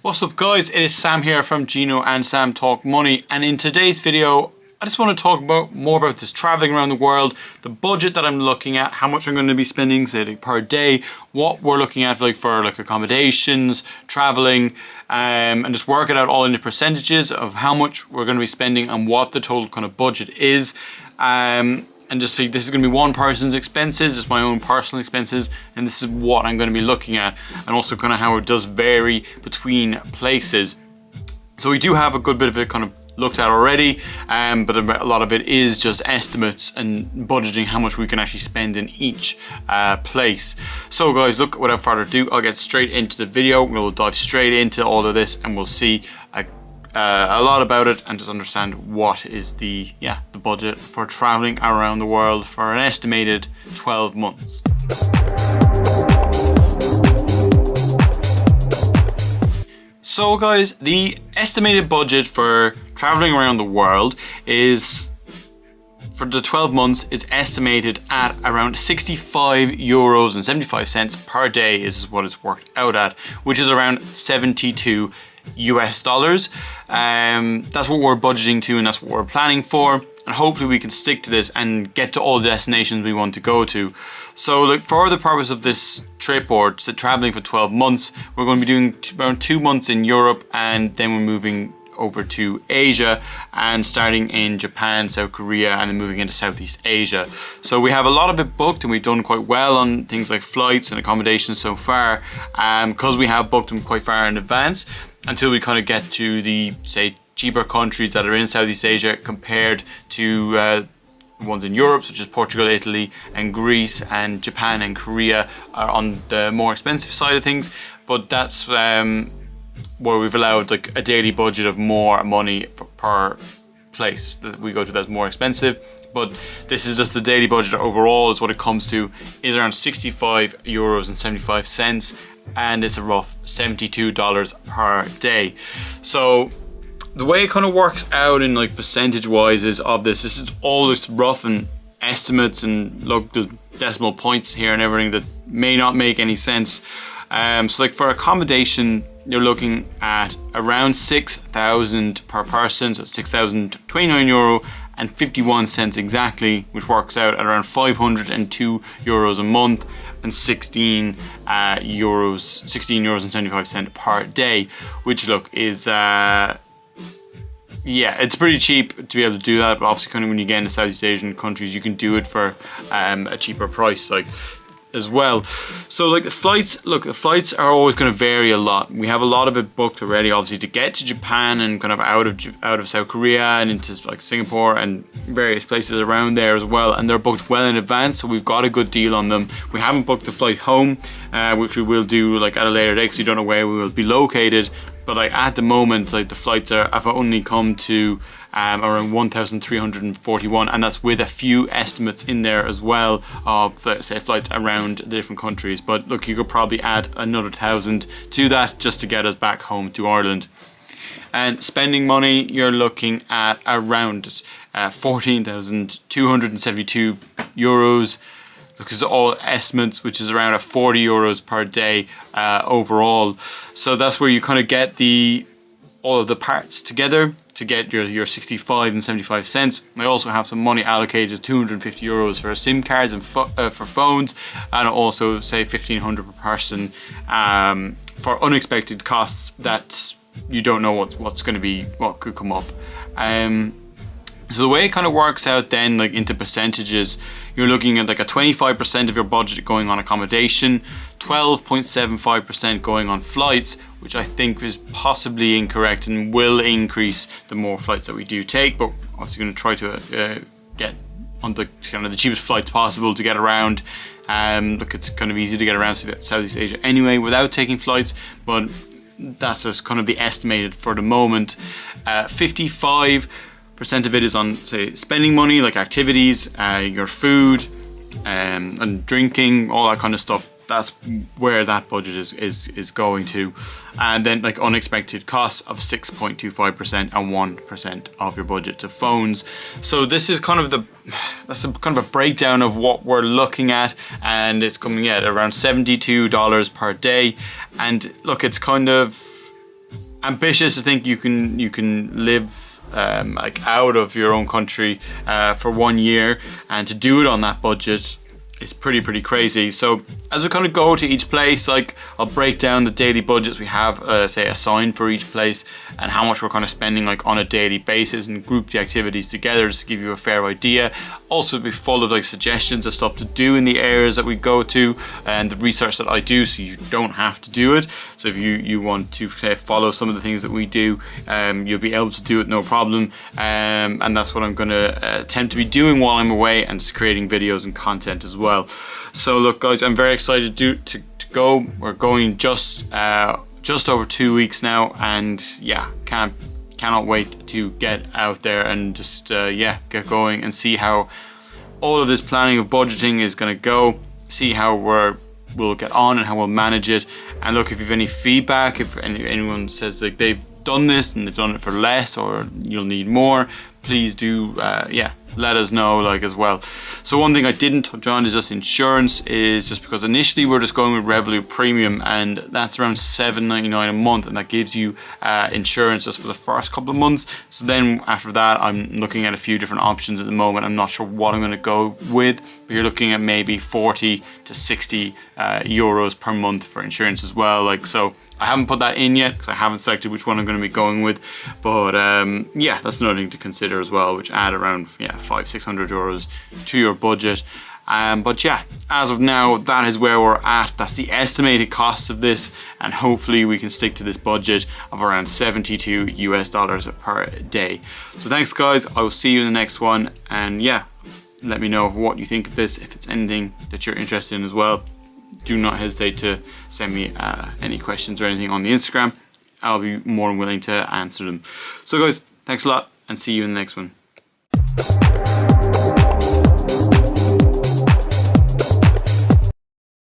What's up guys, it is Sam here from Gino and Sam Talk Money, and in today's video I just want to talk more about this traveling around the world, the budget that I'm looking at, how much I'm going to be spending say per day, what we're looking at for accommodations, traveling, and just work it out all into percentages of how much we're going to be spending and what the total kind of budget is. And just see, this is going to be one person's expenses, just my own personal expenses, and this is what I'm going to be looking at, and also kind of how it does vary between places. So we do have a good bit of it kind of looked at already, but a lot of it is just estimates and budgeting how much we can actually spend in each place. So guys, look, without further ado, I'll get straight into the video. We'll dive straight into all of this and we'll see a lot about it and just understand what is the budget for traveling around the world for an estimated 12 months. So guys, the estimated budget for traveling around the world is, for the 12 months, is estimated at around 65 euros and 75 cents per day is what it's worked out at, which is around 72 US dollars. That's what we're budgeting to and that's what we're planning for, and hopefully we can stick to this and get to all the destinations we want to go to. So for the purpose of this trip, or traveling for 12 months, we're going to be doing around 2 months in Europe, and then we're moving over to Asia and starting in Japan, South Korea, and then moving into Southeast Asia. So we have a lot of it booked and we've done quite well on things like flights and accommodations so far, because we have booked them quite far in advance, until we kind of get to the, say, cheaper countries that are in Southeast Asia compared to ones in Europe, such as Portugal, Italy, and Greece, and Japan and Korea are on the more expensive side of things. But that's where we've allowed a daily budget of more money per place that we go to that's more expensive. But this is just the daily budget overall, is what it comes to, is around 65 euros and 75 cents, and it's a rough $72 per day. So the way it kind of works out in percentage wise is this is all this rough and estimates, and look, the decimal points here and everything that may not make any sense. So for accommodation, you're looking at around 6,000 per person, so 6,029 euro and 51 cents exactly, which works out at around 502 euros a month and 16 euros and 75 cents per day, which look is it's pretty cheap to be able to do that. But obviously, kind of when you get into Southeast Asian countries, you can do it for a cheaper price as well. So the flights are always going to vary a lot. We have a lot of it booked already, obviously, to get to Japan and kind of out of South Korea and into Singapore and various places around there as well, and they're booked well in advance, so we've got a good deal on them. We haven't booked the flight home, which we will do at a later date, because we don't know where we will be located. But at the moment, the flights have only come to around 1,341, and that's with a few estimates in there as well of say flights around the different countries. But look, you could probably add another 1,000 to that just to get us back home to Ireland. And spending money, you're looking at around 14,272 euros. Because all estimates, which is around 40 euros per day overall. So that's where you kind of get all of the parts together to get your 65 and 75 cents. I also have some money allocated, 250 euros for SIM cards and for phones, and also say 1,500 per person for unexpected costs that you don't know what could come up. So the way it kind of works out then, into percentages, you're looking at a 25% of your budget going on accommodation, 12.75% going on flights, which I think is possibly incorrect and will increase the more flights that we do take. But obviously going to try to get on the cheapest flights possible to get around. Look, it's kind of easy to get around Southeast Asia anyway without taking flights, but that's just kind of the estimated for the moment. 55% of it is on, say, spending money, like activities, your food, and drinking, all that kind of stuff. That's where that budget is going to. And then unexpected costs of 6.25% and 1% of your budget to phones. So this is kind of a breakdown of what we're looking at, and it's coming at around $72 per day. And look, it's kind of ambitious to think you can live like out of your own country for 1 year, and to do it on that budget is pretty crazy. So as we kind of go to each place, like I'll break down the daily budgets we have say assigned for each place, and how much we're kind of spending like on a daily basis, and group the activities together just to give you a fair idea. Also be full of like suggestions of stuff to do in the areas that we go to, and the research that I do, so you don't have to do it. So if you want to follow some of the things that we do, you'll be able to do it no problem, and that's what I'm going to attempt to be doing while I'm away, and just creating videos and content as well. So look guys, I'm very excited to go. We're going just over 2 weeks now, and yeah, cannot wait to get out there and just yeah, get going and see how all of this planning of budgeting is going to go, see how we'll get on and how we'll manage it. And look, if you have any feedback, if anyone says like they've done this and they've done it for less, or you'll need more, please do yeah, let us know like as well. So one thing I didn't touch on is just insurance, is just because initially we're just going with Revolut Premium, and that's around $7.99 a month, and that gives you insurance just for the first couple of months. So then after that, I'm looking at a few different options at the moment. I'm not sure what I'm going to go with, but you're looking at maybe 40 to 60 euros per month for insurance as well. Like, so I haven't put that in yet because I haven't selected which one I'm going to be going with, but yeah, that's another thing to consider as well, which add around 500-600 euros to your budget. But yeah, as of now, that is where we're at. That's the estimated cost of this, and hopefully we can stick to this budget of around $72 per day. So thanks guys, I will see you in the next one, and yeah, let me know what you think of this. If it's anything that you're interested in as well, do not hesitate to send me any questions or anything on the Instagram. I'll be more than willing to answer them. So guys, thanks a lot, and see you in the next one.